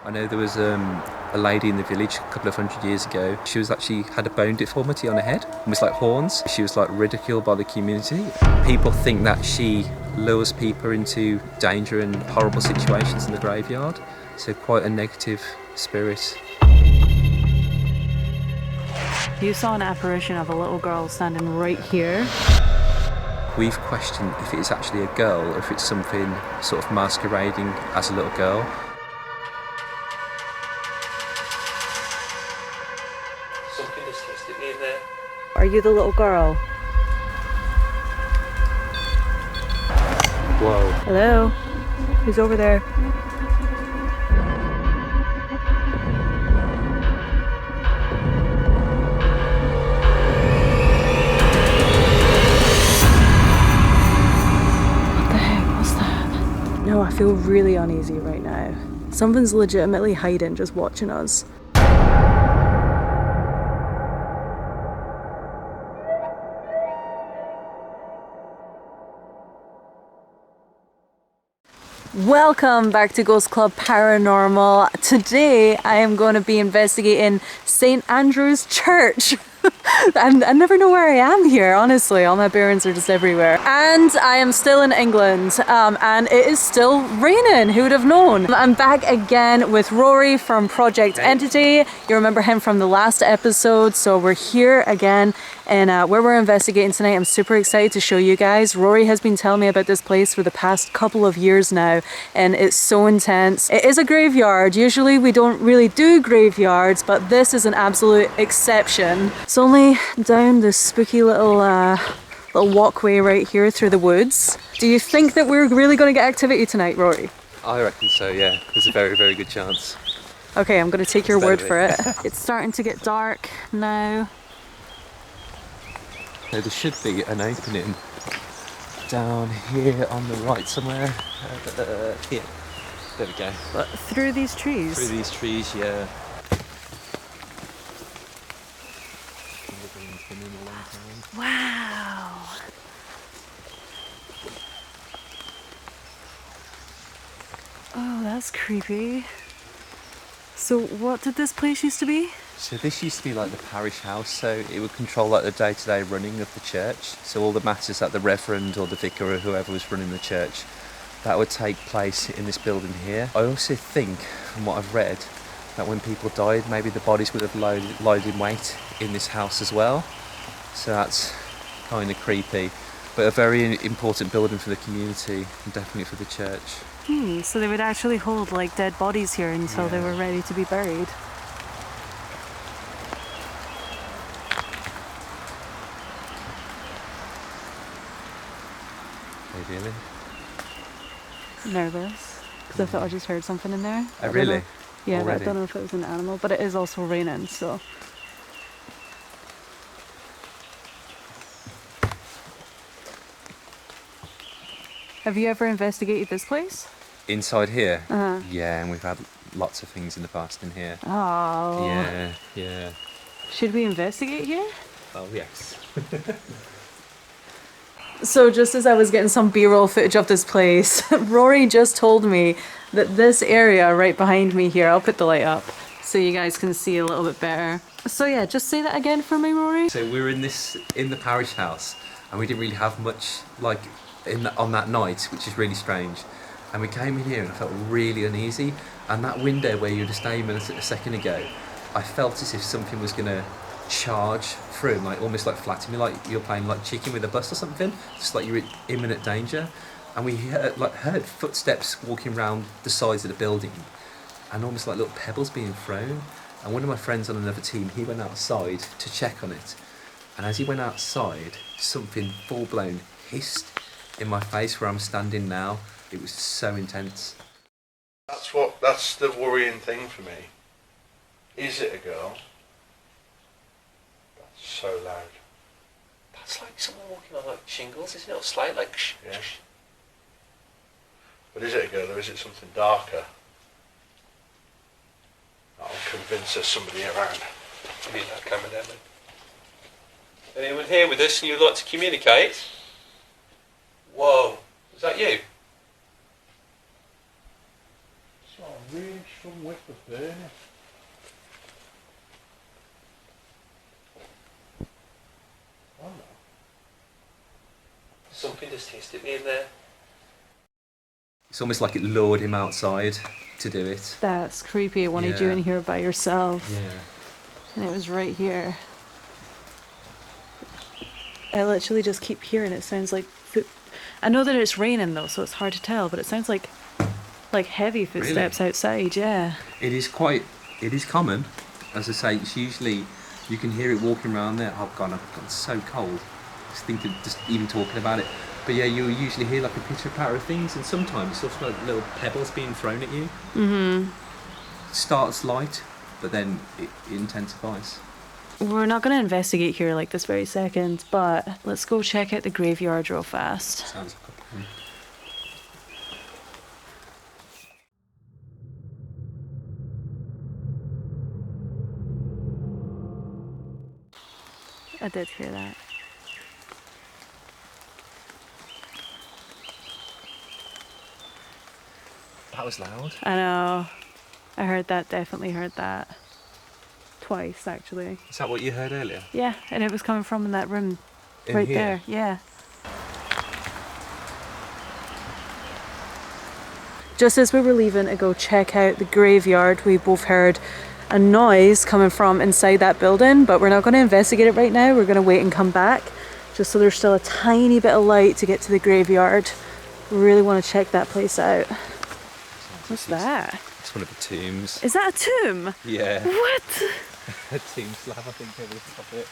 I know there was a lady in the village a couple of 100 years ago. She was actually had a bone deformity on her head, almost like horns. She was like ridiculed by the community. People think that she lures people into danger and horrible situations in the graveyard. So quite a negative spirit. You saw an apparition of a little girl standing right here. We've questioned if it's actually a girl or if it's something sort of masquerading as a little girl. Something has tested me in there. Are you the little girl? Whoa. Hello? Who's over there? What the heck was that? No, I feel really uneasy right now. Something's legitimately hiding, just watching us. Welcome back to Ghost Club Paranormal. Today I am going to be investigating St. Andrew's Church. I never know where I am here, honestly. All my bearings are just everywhere. And I am still in England, and it is still raining. Who would have known? I'm back again with Rory from Project Entity. You remember him from the last episode, so we're here again. And where we're investigating tonight, I'm super excited to show you guys. Rory has been telling me about this place for the past couple of years now, and it's so intense. It is a graveyard. Usually we don't really do graveyards, but this is an absolute exception. It's only down this spooky little walkway right here through the woods. Do you think that we're really going to get activity tonight, Rory? I reckon so, yeah. There's a very, very good chance. Okay, I'm going to take your word for it. It's starting to get dark now. So there should be an opening down here on the right somewhere. Here. There we go. But through these trees? Through these trees, yeah. Wow. Oh, that's creepy. So what did this place used to be? So this used to be like the parish house, so it would control like the day-to-day running of the church. So all the matters that the reverend or the vicar or whoever was running the church, that would take place in this building here. I also think, from what I've read, that when people died, maybe the bodies would have lied in wait in this house as well. So that's kind of creepy, but a very important building for the community and definitely for the church. So they would actually hold like dead bodies here until they were ready to be buried. Are you feeling Nervous, because I thought I just heard something in there. Oh, really? Yeah, Already? I don't know if it was an animal, but it is also raining, so. Have you ever investigated this place? Inside here? Uh-huh. Yeah, and we've had lots of things in the past in here. Oh. Yeah. Should we investigate here? Oh, yes. So just as I was getting some B-roll footage of this place, Rory just told me that this area right behind me here, I'll put the light up so you guys can see a little bit better. So yeah, just say that again for me, Rory. So we were in the parish house, and we didn't really have much like on that night, which is really strange. And we came in here and I felt really uneasy. And that window where you were just aiming a second ago, I felt as if something was gonna charge through, like almost like flatten me, like you're playing like chicken with a bus or something, just like you're in imminent danger. And we heard footsteps walking around the sides of the building, and almost like little pebbles being thrown. And one of my friends on another team, he went outside to check on it. And as he went outside, something full blown hissed in my face where I'm standing now. It was so intense. That's the worrying thing for me. Is it a girl? That's so loud. That's like someone walking on like shingles, isn't it? Or slight like shh. Yeah. But is it a girl or is it something darker? That'll convince there's somebody around. Give me that camera there, mate. Anyone here with us and you'd like to communicate? Whoa, is that you? It's not really some wick of burning. Oh no. Something just hissed at me in there. It's almost like it lured him outside to do it. That's creepy. It wanted you in here by yourself. Yeah. And it was right here. I literally just keep hearing it. Sounds like I know that it's raining though, so it's hard to tell, but it sounds like heavy footsteps outside, yeah. It is common. As I say, it's usually, you can hear it walking around there. I've gone so cold. Just even talking about it. But yeah, you'll usually hear like a pitter-patter of things, and sometimes it's also like little pebbles being thrown at you. Mm-hmm. It starts light, but then it intensifies. We're not going to investigate here like this very second, but let's go check out the graveyard real fast. Sounds like a plan. I did hear that. That was loud. I know. I heard that, definitely heard that. Twice, actually. Is that what you heard earlier? Yeah, and it was coming from in that room. In right here? there, yeah. Just as we were leaving to go check out the graveyard, we both heard a noise coming from inside that building, but we're not going to investigate it right now. We're going to wait and come back, just so there's still a tiny bit of light to get to the graveyard. We really want to check that place out. What's that? It's one of the tombs. Is that a tomb? Yeah. What? A tomb slab, I think, over the top of it.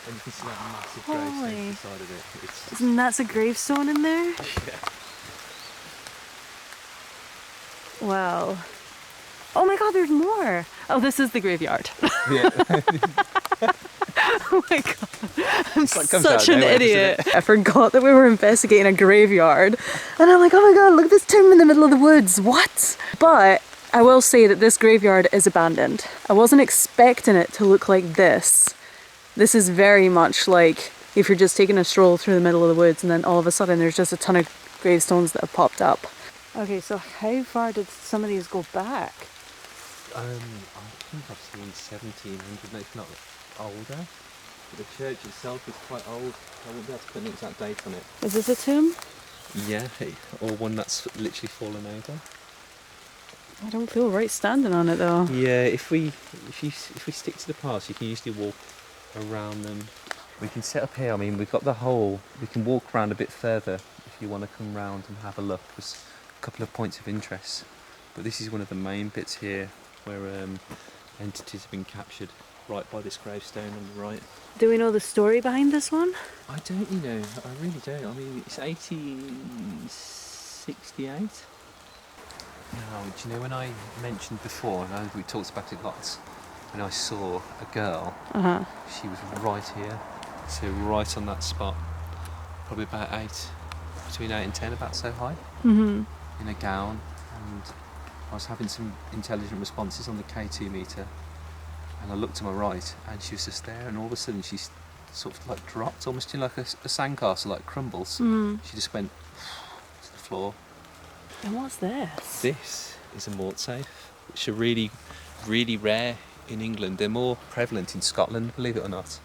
And you can see that massive Holy. gravestone inside of it. It's Isn't that a gravestone in there? yeah. Wow. Oh my god, there's more. Oh, this is the graveyard. Yeah. Oh my god. I'm like comes such out an nowhere, doesn't idiot. I forgot that we were investigating a graveyard. And I'm like, oh my god, look at this tomb in the middle of the woods. What? But I will say that this graveyard is abandoned. I wasn't expecting it to look like this. This is very much like if you're just taking a stroll through the middle of the woods and then all of a sudden there's just a ton of gravestones that have popped up. Okay, so how far did some of these go back? I think I've seen 1700, if not older. But the church itself is quite old. I won't be able to put an exact date on it. Is this a tomb? Yeah, or one that's literally fallen over. I don't feel right standing on it though. Yeah, if we stick to the paths, you can usually walk around them. We can set up here. I mean, we've got the whole. We can walk around a bit further if you want to come round and have a look. There's a couple of points of interest, but this is one of the main bits here where entities have been captured, right by this gravestone on the right. Do we know the story behind this one? I don't, I really don't. I mean, it's 1868. Now, do you know when I mentioned before, and we talked about it lots, when I saw a girl, she was right here, so right on that spot, probably about between 8 and 10, about so high, in a gown, and I was having some intelligent responses on the K2 meter, and I looked to my right, and she was just there, and all of a sudden she sort of like dropped, almost in like a sandcastle, like crumbles. She just went to the floor. And what's this? This is a mort safe, which are really, really rare in England. They're more prevalent in Scotland, believe it or not.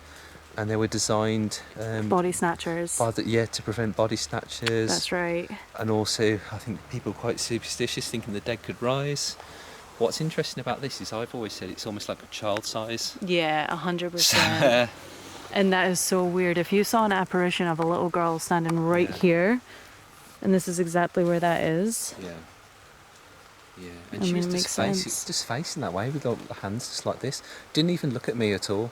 And they were designed Body snatchers. to prevent body snatchers. That's right. And also, I think people are quite superstitious, thinking the dead could rise. What's interesting about this is I've always said it's almost like a child size. Yeah, 100%. And that is so weird. If you saw an apparition of a little girl standing right here, and this is exactly where that is. Yeah. Yeah, and she was just facing that way with her hands just like this. Didn't even look at me at all.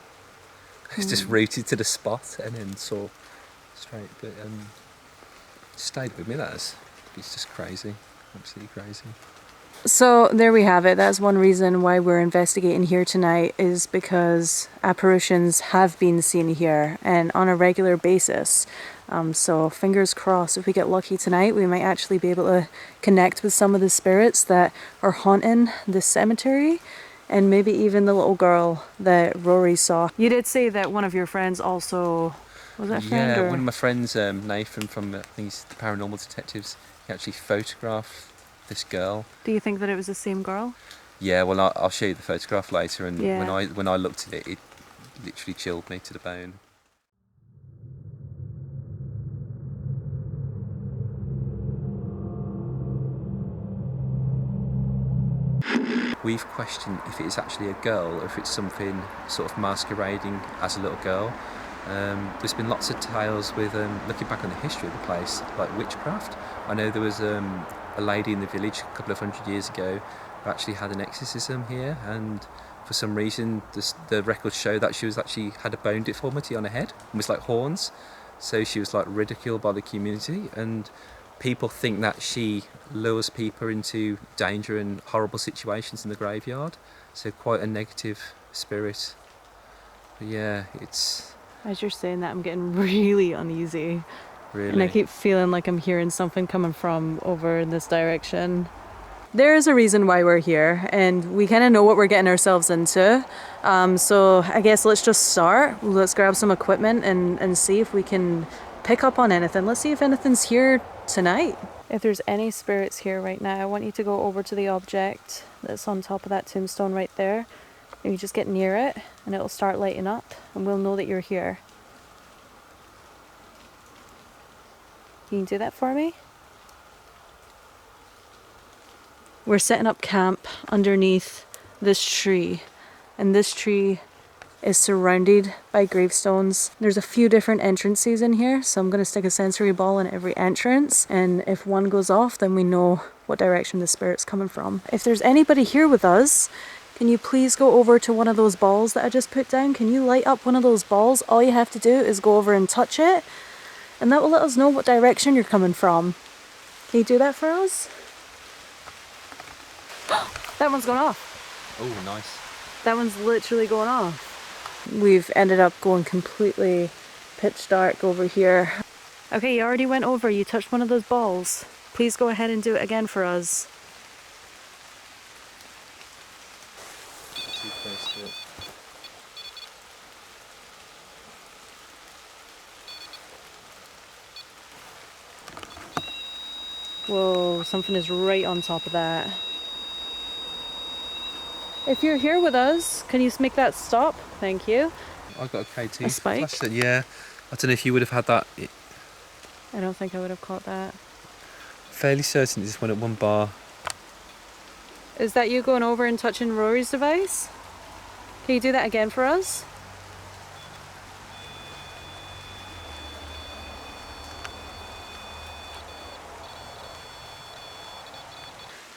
It's just rooted to the spot and then saw straight. But stayed with me. It's just crazy, absolutely crazy. So there we have it. That's one reason why we're investigating here tonight, is because apparitions have been seen here and on a regular basis. So fingers crossed, if we get lucky tonight, we might actually be able to connect with some of the spirits that are haunting this cemetery, and maybe even the little girl that Rory saw. You did say that one of your friends also, was that a friend? Yeah, or? one of my friends, Nathan from I think he's the Paranormal Detectives, he actually photographed this girl. Do you think that it was the same girl? Yeah, well, I'll show you the photograph later, and Yeah. when I looked at it, it literally chilled me to the bone. We've questioned if it is actually a girl or if it's something sort of masquerading as a little girl. There's been lots of tales with, looking back on the history of the place, like witchcraft. I know there was a lady in the village a couple of 100 years ago who actually had an exorcism here, and for some reason the records show that she was actually had a bone deformity on her head, almost like horns. So she was like ridiculed by the community, and people think that she lures people into danger and horrible situations in the graveyard. So quite a negative spirit. But yeah, it's As you're saying that, I'm getting really uneasy. really... And I keep feeling like I'm hearing something coming from over in this direction. There is a reason why we're here, and we kind of know what we're getting ourselves into. So I guess let's just start. Let's grab some equipment and see if we can pick up on anything. Let's see if anything's here tonight. If there's any spirits here right now, I want you to go over to the object that's on top of that tombstone right there. And you just get near it and it'll start lighting up and we'll know that you're here. Can you do that for me? We're setting up camp underneath this tree, and this tree is surrounded by gravestones. There's a few different entrances in here, so I'm going to stick a sensory ball in every entrance, and if one goes off, then we know what direction the spirit's coming from. If there's anybody here with us, can you please go over to one of those balls that I just put down? Can you light up one of those balls? All you have to do is go over and touch it, and that will let us know what direction you're coming from. Can you do that for us? That one's going off. Oh, nice. That one's literally going off. We've ended up going completely pitch dark over here. Okay, you already went over. You touched one of those balls. Please go ahead and do it again for us. Too close to it. Whoa, something is right on top of that. If you're here with us, can you make that stop? Thank you. I got a KT. A spike? Flash, yeah. I don't know if you would have had that. I don't think I would have caught that. Fairly certain it just went at one bar. Is that you going over and touching Rory's device? Can you do that again for us?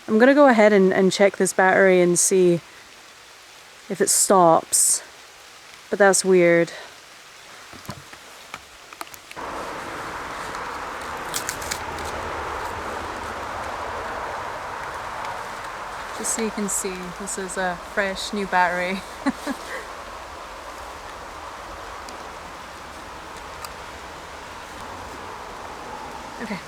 I'm gonna go ahead and check this battery and see if it stops, but that's weird. Just so you can see, this is a fresh new battery. Okay.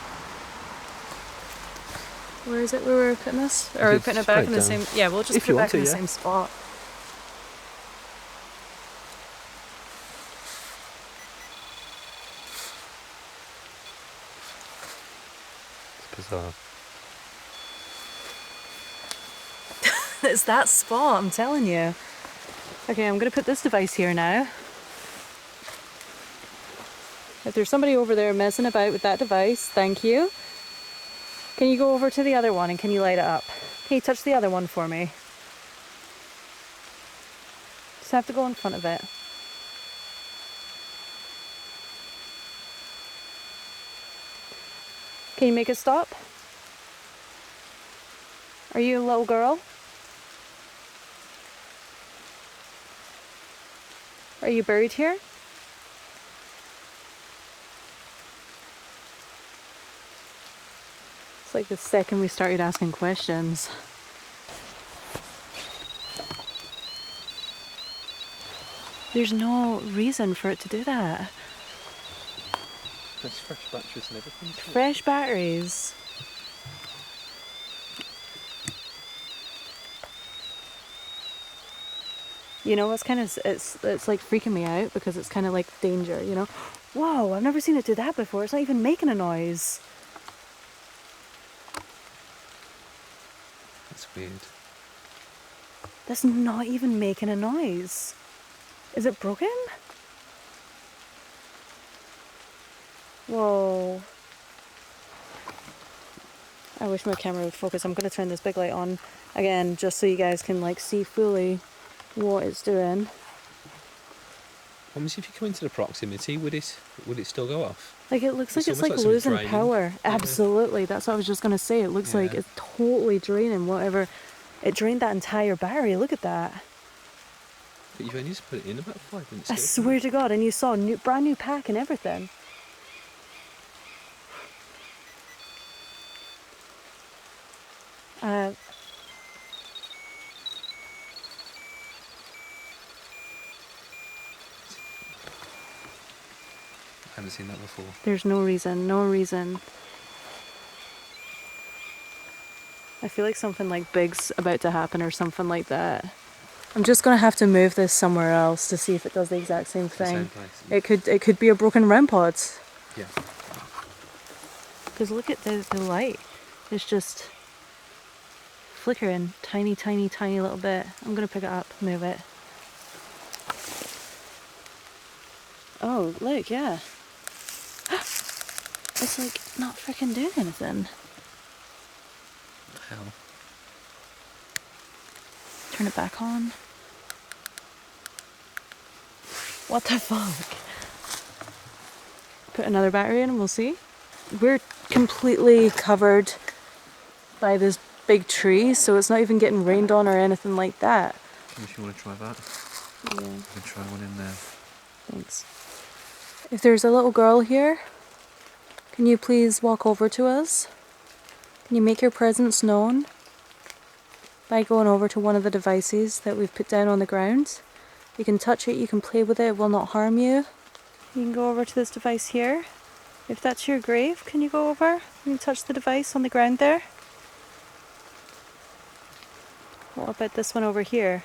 Where is it where we're putting this? Or are we putting it back in the same... Yeah, we'll just put it back in the same spot. It's bizarre. It's that spot, I'm telling you. Okay, I'm gonna put this device here now. If there's somebody over there messing about with that device, thank you. Can you go over to the other one and can you light it up? Can you touch the other one for me? Just have to go in front of it. Can you make it stop? Are you a little girl? Are you buried here? It's like the second we started asking questions. There's no reason for it to do that. There's fresh batteries and everything. Fresh batteries. You know, it's kind of, it's like freaking me out because it's kind of like danger, you know? Whoa, I've never seen it do that before. It's not even making a noise. That's weird. That's not even making a noise. Is it broken? Whoa. I wish my camera would focus. I'm going to turn this big light on again just so you guys can like see fully what it's doing. What happens if you come into the proximity? Would it still go off? Like it looks like it's almost like like something's losing draining. power. Yeah. Absolutely. That's what I was just going to say. It looks like Yeah. it's totally draining whatever. It drained that entire battery. Look at that. But you've only just put it in about 5 minutes I ago. swear to God. And you saw a brand new pack and everything. I haven't seen that before. There's no reason. No reason. I feel like something like big's about to happen or something like that. I'm just gonna have to move this somewhere else to see if it does the exact same The same thing. place. It could be a broken REM pod. Yeah. Because look at the light. It's just flickering tiny, tiny, tiny little bit. I'm gonna pick it up, move it. Oh, look, yeah. It's like not freaking doing anything. How? Turn it back on. What the fuck? Put another battery in and we'll see. We're completely covered by this big tree, so it's not even getting rained on or anything like that. If you want to try that, Yeah, you can try one in there. thanks. If there's a little girl here, can you please walk over to us? Can you make your presence known by going over to one of the devices that we've put down on the ground? You can touch it, you can play with it, it will not harm you. You can go over to this device here. If that's your grave, can you go over and touch the device on the ground there? What about this one over here?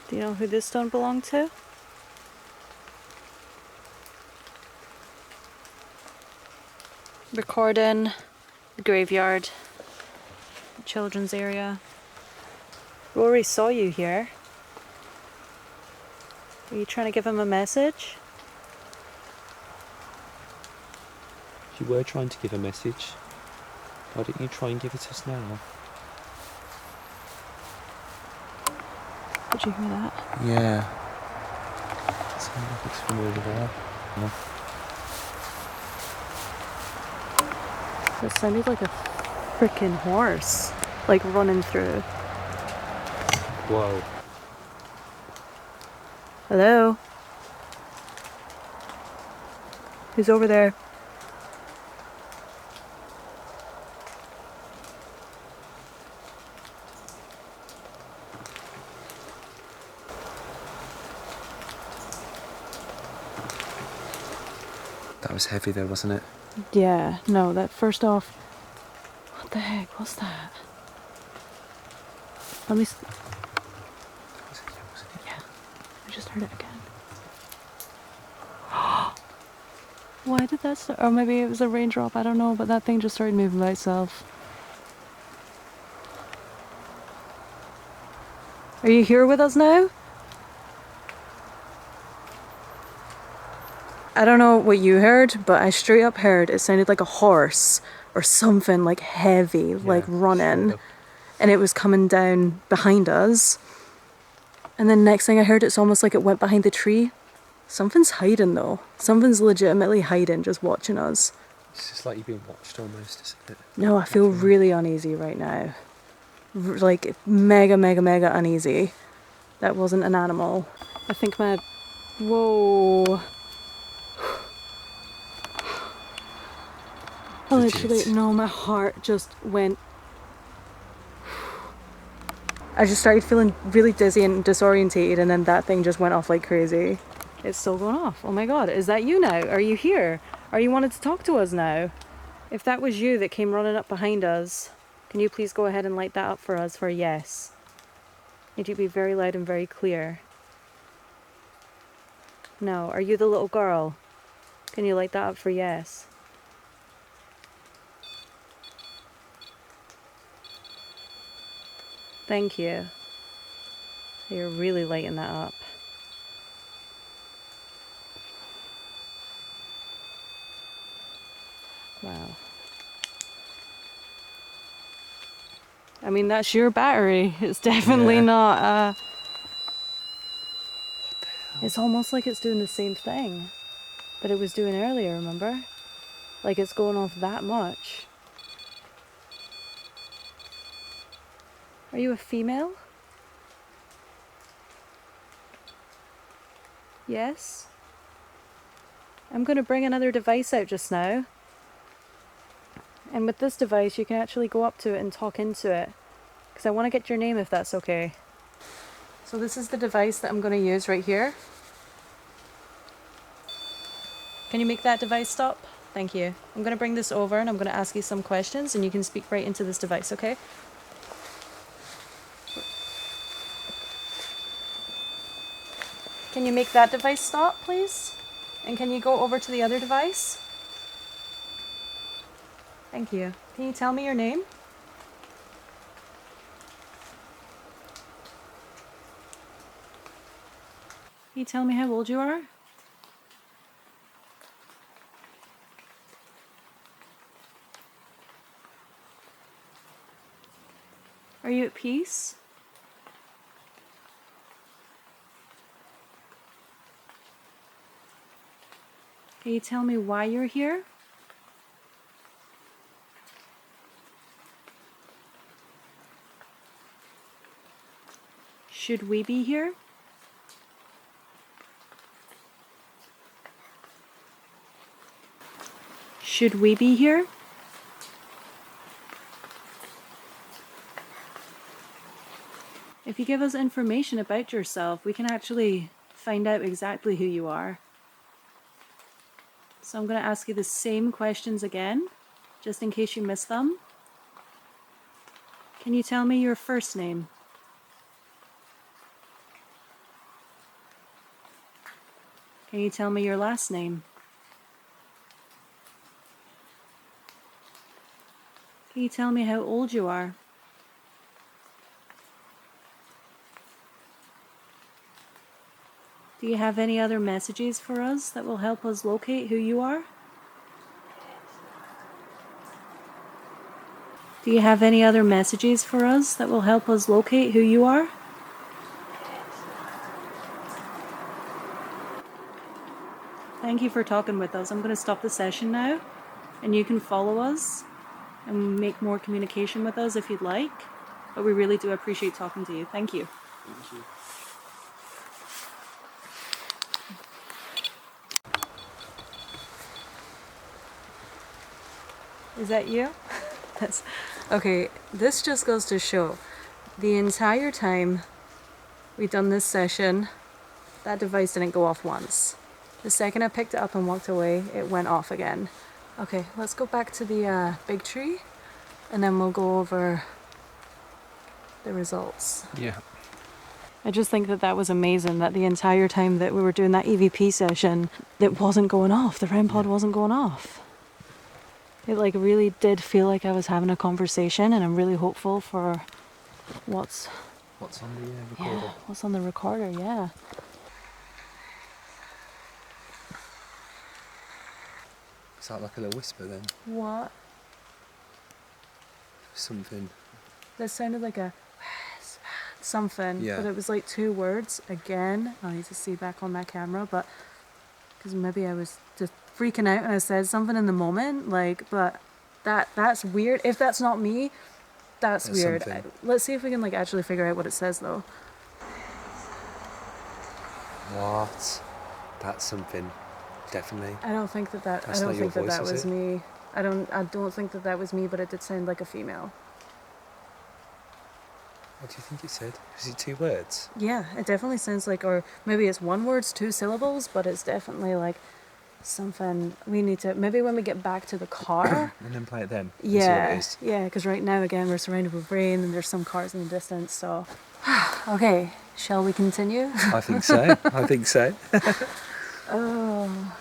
Do you know who this stone belonged to? Recording the graveyard, the children's area. Rory saw you here. Are you trying to give him a message? If you were trying to give a message, why don't you try and give it us now? Did you hear that? Yeah. It sounds like it's from over there. Yeah. It sounded like a freaking horse, like running through. Whoa. Hello? Who's over there? That was heavy though, wasn't it? Yeah, no, that first off. What the heck? What's that? Let me. That was it, wasn't it? Yeah, I just heard it again. Why did that start? Or maybe it was a raindrop, I don't know, but that thing just started moving by itself. Are you here with us now? I don't know what you heard, but I straight up heard it sounded like a horse or something like heavy, like running. straight up. And it was coming down behind us. And then next thing I heard, it's almost like it went behind the tree. Something's hiding though. Something's legitimately hiding, just watching us. It's just like you've been watched almost, isn't it? No, I feel really uneasy right now. Like mega, mega, mega uneasy. That wasn't an animal. I think my... Whoa. I literally... Legit. No, my heart just went... I just started feeling really dizzy and disorientated, and then that thing just went off like crazy. It's still going off. Oh my god, is that you now? Are you here? Are you wanting to talk to us now? If that was you that came running up behind us, can you please go ahead and light that up for us for a yes? Need you to be very loud and very clear. No, are you the little girl? Can you light that up for yes? Thank you. You're really lighting that up. Wow. I mean, that's your battery. It's definitely Yeah. not. It's almost like it's doing the same thing that it was doing earlier, remember? Like it's going off that much. Are you a female? Yes? I'm going to bring another device out just now. And with this device, you can actually go up to it and talk into it. Because I want to get your name if that's okay. So this is the device that I'm going to use right here. Can you make that device stop? Thank you. I'm going to bring this over and I'm going to ask you some questions and you can speak right into this device, okay? Can you make that device stop, please? And can you go over to the other device? Thank you. Can you tell me your name? Can you tell me how old you are? Are you at peace? Can you tell me why you're here? Should we be here? Should we be here? If you give us information about yourself, we can actually find out exactly who you are. So I'm going to ask you the same questions again, just in case you missed them. Can you tell me your first name? Can you tell me your last name? Can you tell me how old you are? Do you have any other messages for us that will help us locate who you are? Do you have any other messages for us that will help us locate who you are? Thank you for talking with us. I'm going to stop the session now, and you can follow us and make more communication with us if you'd like. But we really do appreciate talking to you. Thank you. Thank you. Is that you? That's okay. This just goes to show the entire time we've done this session, that device didn't go off once. The second I picked it up and walked away, it went off again. Okay, let's go back to the big tree and then we'll go over the results. Yeah. I just think that that was amazing that the entire time that we were doing that EVP session, it wasn't going off. The REM pod wasn't going off. It like really did feel like I was having a conversation, and I'm really hopeful for what's What's on the recorder? what's on the recorder, yeah. Is that like a little whisper then? What? Something. That sounded like a something, Yeah. but it was like two words again. I need to see back on that camera, but because maybe I was just freaking out and I said something in the moment, like, but that's weird. If that's not me, that's weird. Something. Let's see if we can like actually figure out what it says though. What? That's something. Definitely. I don't think that That's I don't not your think that voice, that is was it? me. I don't think that that was me, but it did sound like a female. What do you think it said? Was it 2 words? Yeah, it definitely sounds like, or maybe it's one word, 2 syllables, but it's definitely like something we need to, maybe when we get back to the car. And then play it then. And see what it Yeah, is. yeah, because right now, again, we're surrounded with rain and there's some cars in the distance, so. Okay, shall we continue? I think so. I think so. Oh.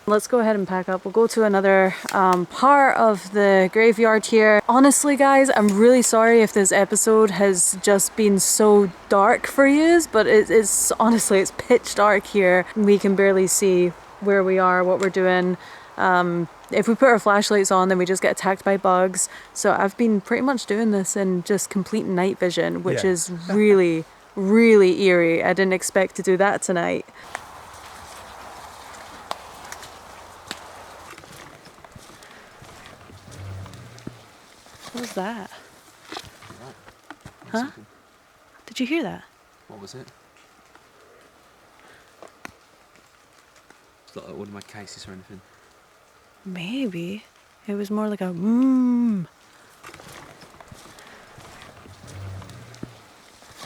Let's go ahead and pack up. We'll go to another part of the graveyard here. Honestly, guys, I'm really sorry if this episode has just been so dark for you, but it's honestly, it's pitch dark here. We can barely see where we are, what we're doing. If we put our flashlights on, then we just get attacked by bugs. So I've been pretty much doing this in just complete night vision, which is really, really eerie. I didn't expect to do that tonight. What was that? Huh? Did you hear that? What was it? It's not like one of my cases or anything. Maybe. It was more like a mmm.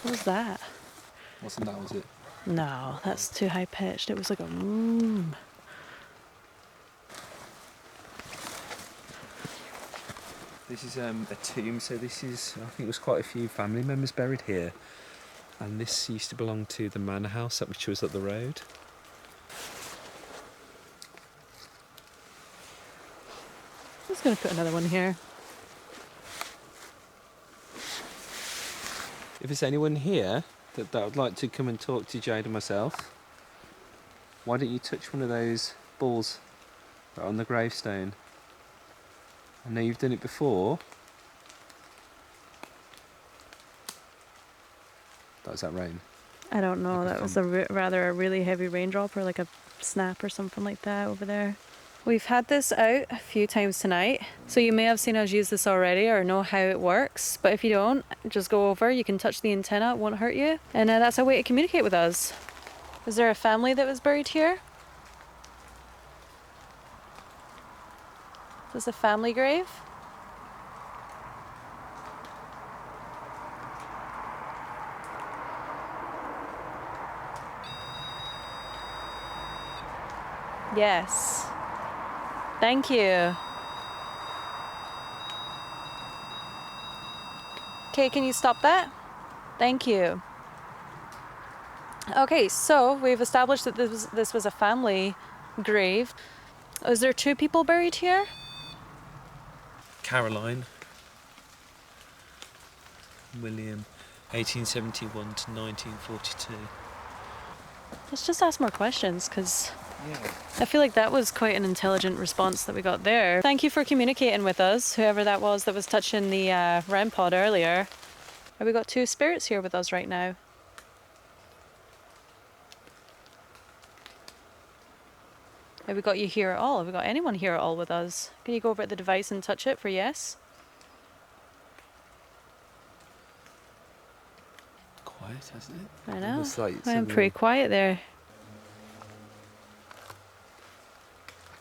What was that? Wasn't that, was it? No, that's too high pitched. It was like a mmm. This is a tomb, so this is, I think, there's quite a few family members buried here. And this used to belong to the manor house, which was up the road. I'm just gonna put another one here. If there's anyone here that would like to come and talk to Jade and myself, why don't you touch one of those balls that are on the gravestone? I know you've done it before. Was that rain? I don't know. Like that was a rather a really heavy raindrop or like a snap or something like that over there. We've had this out a few times tonight, so you may have seen us use this already or know how it works, but if you don't, just go over, you can touch the antenna, it won't hurt you, and that's a way to communicate with us. Is there a family that was buried here? Is this a family grave? Yes. Thank you. Okay, can you stop that? Thank you. Okay, so we've established that this was a family grave. Is there 2 people buried here? Caroline, William, 1871 to 1942. Let's just ask more questions, because Yeah. I feel like that was quite an intelligent response that we got there. Thank you for communicating with us, whoever that was touching the REM pod earlier. Have we got 2 spirits here with us right now? Have we got you here at all? Have we got anyone here at all with us? Can you go over to the device and touch it for yes? Quiet, hasn't it? I know. Almost like I'm suddenly- pretty quiet there.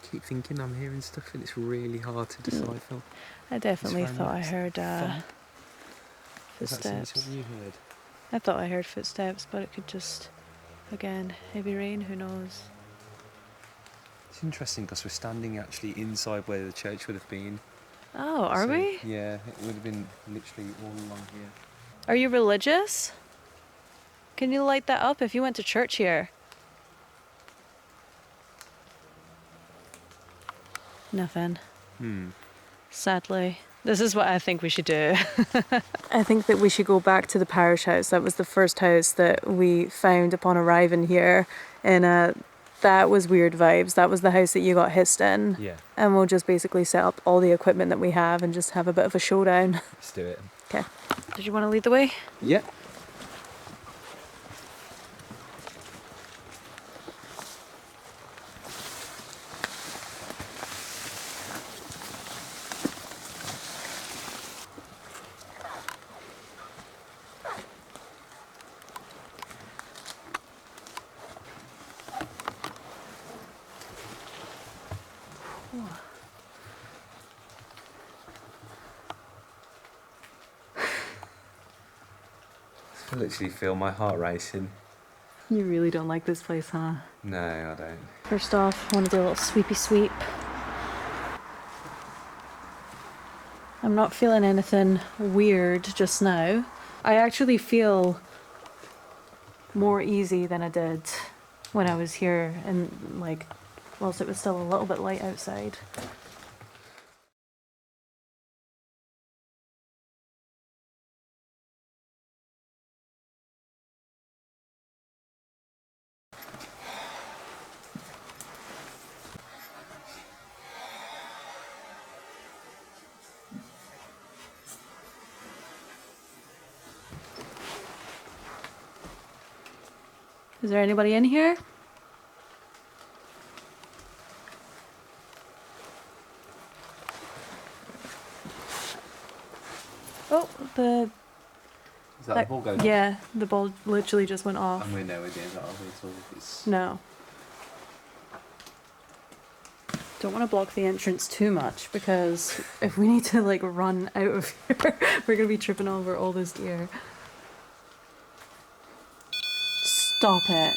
I keep thinking I'm hearing stuff and it's really hard to decipher. I definitely It's very thought I nice. heard Is that footsteps. something you heard? I thought I heard footsteps, but it could just, again, heavy rain, who knows? It's interesting because we're standing actually inside where the church would have been. Oh, are So, we? Yeah, it would have been literally all along here. Are you religious? Can you light that up if you went to church here? Nothing. Sadly. This is what I think we should do. I think that we should go back to the parish house. That was the first house that we found upon arriving here. And that was weird vibes. That was the house that you got hissed in. Yeah. And we'll just basically set up all the equipment that we have and just have a bit of a showdown. Let's do it. Okay. Did you want to lead the way? Yeah. I literally feel my heart racing. You really don't like this place, huh? No, I don't. First off, I want to do a little sweepy sweep. I'm not feeling anything weird just now. I actually feel more easy than I did when I was here in like whilst it was still a little bit light outside. Is there anybody in here? Oh, Is that the ball going off? Yeah, the ball literally just went off. And we're nowhere near that, are we? At all? It's... No. Don't want to block the entrance too much because if we need to like run out of here, we're gonna be tripping over all this gear. Stop it.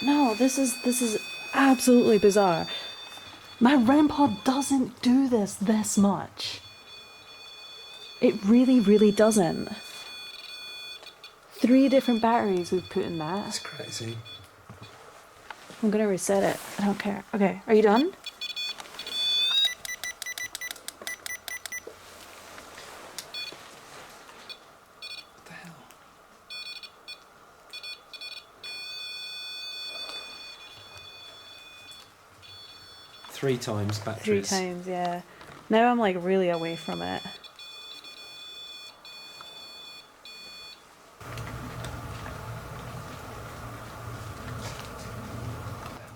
No, this is absolutely bizarre. My REM pod doesn't do this much. It really, really doesn't. 3 different batteries we've put in that. That's crazy. I'm gonna reset it. I don't care. Okay, are you done? What the hell? 3 times batteries. 3 times, yeah. Now I'm like really away from it.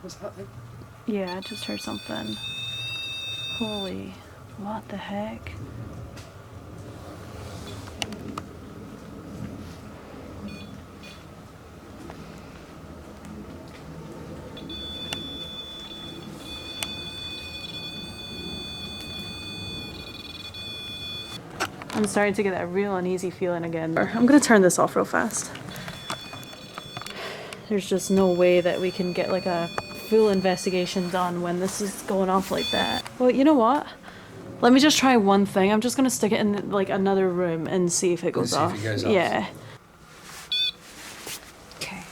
What's that then? Yeah, I just heard something. Holy, what the heck? I'm starting to get that real uneasy feeling again. I'm gonna turn this off real fast. There's just no way that we can get like a full investigation done when this is going off like that. Well, you know what? Let me just try one thing. I'm just gonna stick it in like another room and see if it goes off. See if it goes off. Yeah. Okay.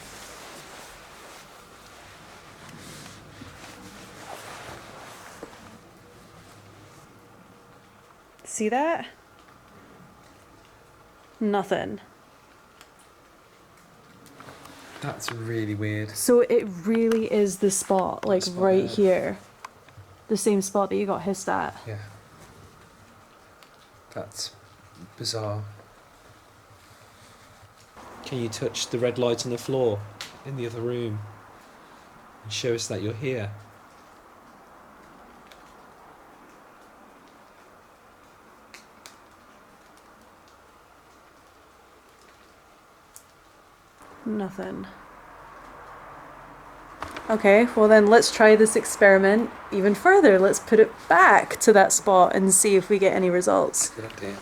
See that? Nothing. That's really weird. So it really is the spot, like spot right there. here. The same spot that you got hissed at. Yeah. That's bizarre. Can you touch the red light on the floor in the other room and show us that you're here? Nothing. Okay, well then let's try this experiment even further. Let's put it back to that spot and see if we get any results. Good idea.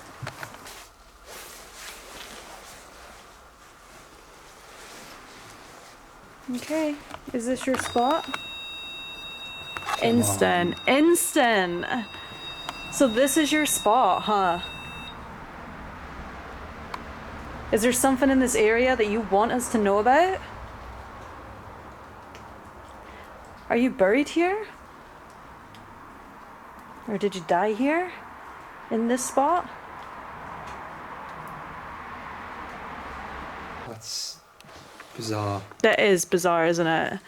Okay, is this your spot? Instant. Instant! So this is your spot, huh? Is there something in this area that you want us to know about? Are you buried here? Or did you die here? In this spot? That's bizarre. That is bizarre, isn't it? I'm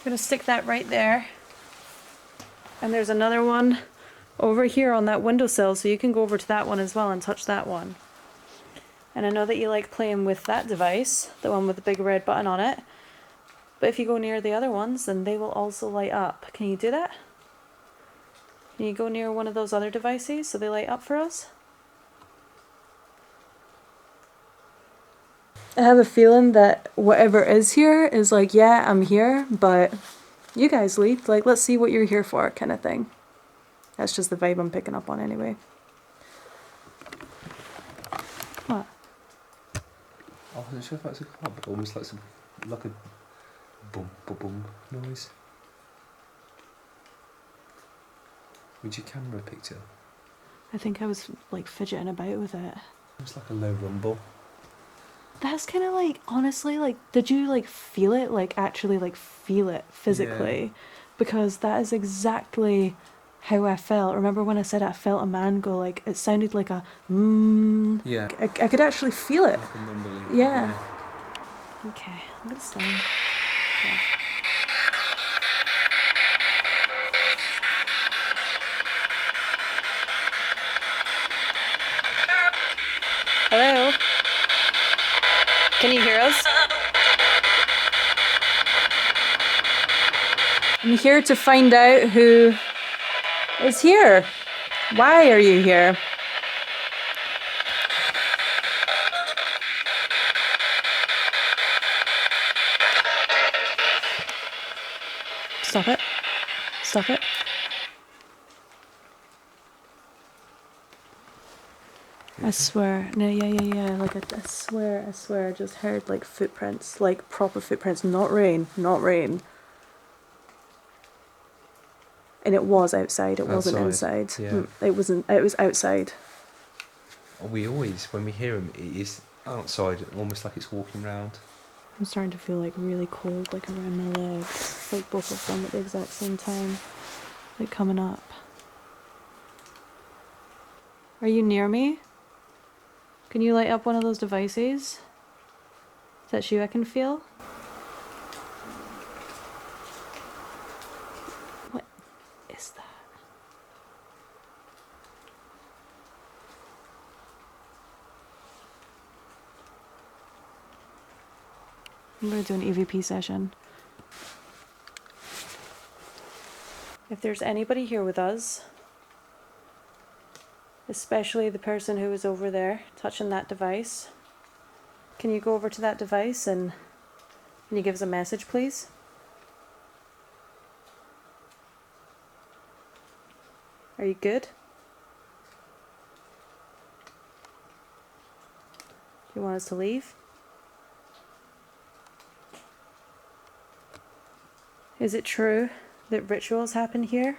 gonna stick that right there. And there's another one over here on that windowsill, so you can go over to that one as well and touch that one. And I know that you like playing with that device, the one with the big red button on it. But if you go near the other ones, then they will also light up. Can you do that? Can you go near one of those other devices so they light up for us? I have a feeling that whatever is here is like, yeah, I'm here, but you guys leave. Like, let's see what you're here for, kind of thing. That's just the vibe I'm picking up on anyway. What? I wasn't sure if that was a car, but almost like a boom, boom, boom noise. Would your camera picture? I think I was like fidgeting about with it. Almost like a low rumble. That's kind of like, honestly, like, did you like feel it? Like, actually, like, feel it physically? Because that is exactly how I felt. Remember when I said I felt a man go, like, it sounded like a Yeah. I could actually feel it. Like a mumbling. Yeah. Okay, I'm gonna stand. Yeah. Hello? Can you hear us? I'm here to find out who is here. Why are you here? Stop it. Stop it. I swear. No, yeah. Like, I swear, I just heard, like, footprints. Like, proper footprints. Not rain. Not rain. And it was outside. It wasn't Outside, inside. yeah. It wasn't. It was outside. We always, when we hear him, it is outside, almost like it's walking round. I'm starting to feel, like, really cold, like, around my legs. Like, both of them at the exact same time. Like, coming up. Are you near me? Can you light up one of those devices? Is that you I can feel? What is that? I'm going to do an EVP session. If there's anybody here with us, especially the person who was over there touching that device, can you go over to that device and can you give us a message, please? Are you good? Do you want us to leave? Is it true that rituals happen here?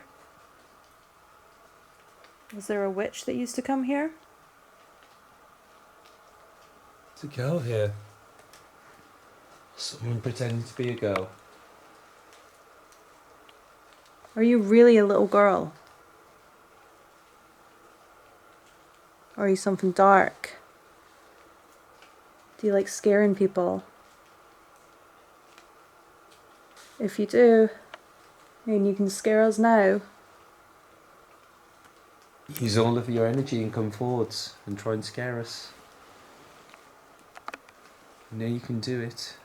Was there a witch that used to come here? There's a girl here. Someone pretending to be a girl. Are you really a little girl? Or are you something dark? Do you like scaring people? If you do, and you can scare us now. Use all of your energy and come forwards and try and scare us. You know you can do it.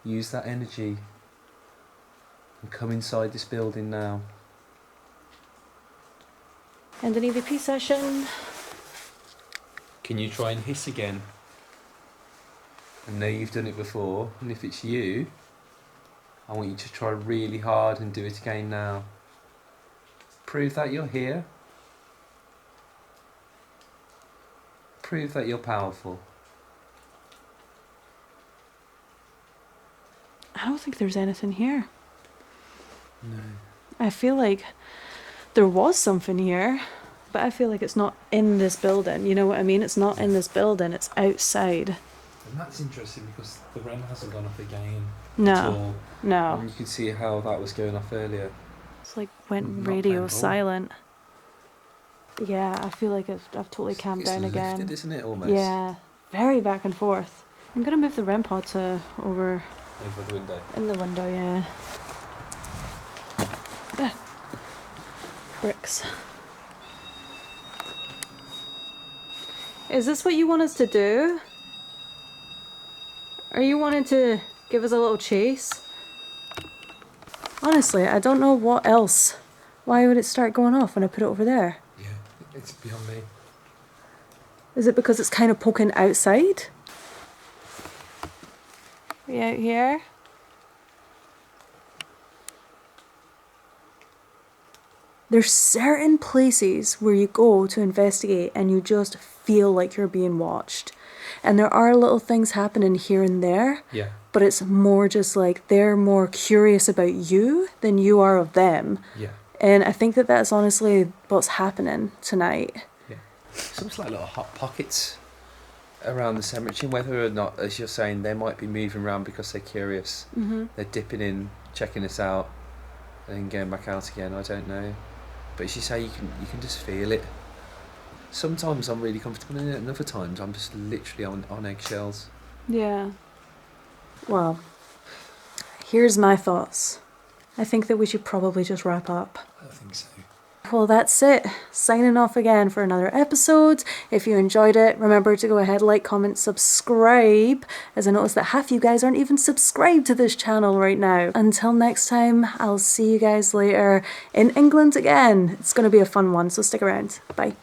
Use that energy and come inside this building now. And an EVP session. Can you try and hiss again? I know you've done it before, and if it's you, I want you to try really hard and do it again now. Prove that you're here. Prove that you're powerful. I don't think there's anything here. No. I feel like there was something here, but I feel like it's not in this building. You know what I mean? It's not in this building, it's outside. And that's interesting because the REM hasn't gone off again No. at all. No. And you can see how that was going off earlier. It's like went Not radio playing ball. silent. Yeah, I feel like I've totally calmed It's down lifted, again. isn't it, almost? Yeah, very back and forth. I'm gonna move the REM pod to over Over the window. in the window, yeah. Ah. Bricks. Is this what you want us to do? Are you wanting to give us a little chase? Honestly, I don't know what else. Why would it start going off when I put it over there? Yeah, it's beyond me. Is it because it's kind of poking outside? Are you out here? There's certain places where you go to investigate and you just feel like you're being watched. And there are little things happening here and there, Yeah. but it's more just like they're more curious about you than you are of them. Yeah. And I think that that's honestly what's happening tonight. Yeah. It's almost like little hot pockets around the cemetery, and whether or not, as you're saying, they might be moving around because they're curious. Mm-hmm. They're dipping in, checking us out, and then going back out again. I don't know, but as you say, you can just feel it. Sometimes I'm really comfortable in it, and other times I'm just literally on eggshells. Yeah. Well, here's my thoughts. I think that we should probably just wrap up. I think so. Well, that's it. Signing off again for another episode. If you enjoyed it, remember to go ahead, like, comment, subscribe, as I noticed that half you guys aren't even subscribed to this channel right now. Until next time, I'll see you guys later in England again. It's going to be a fun one, so stick around. Bye.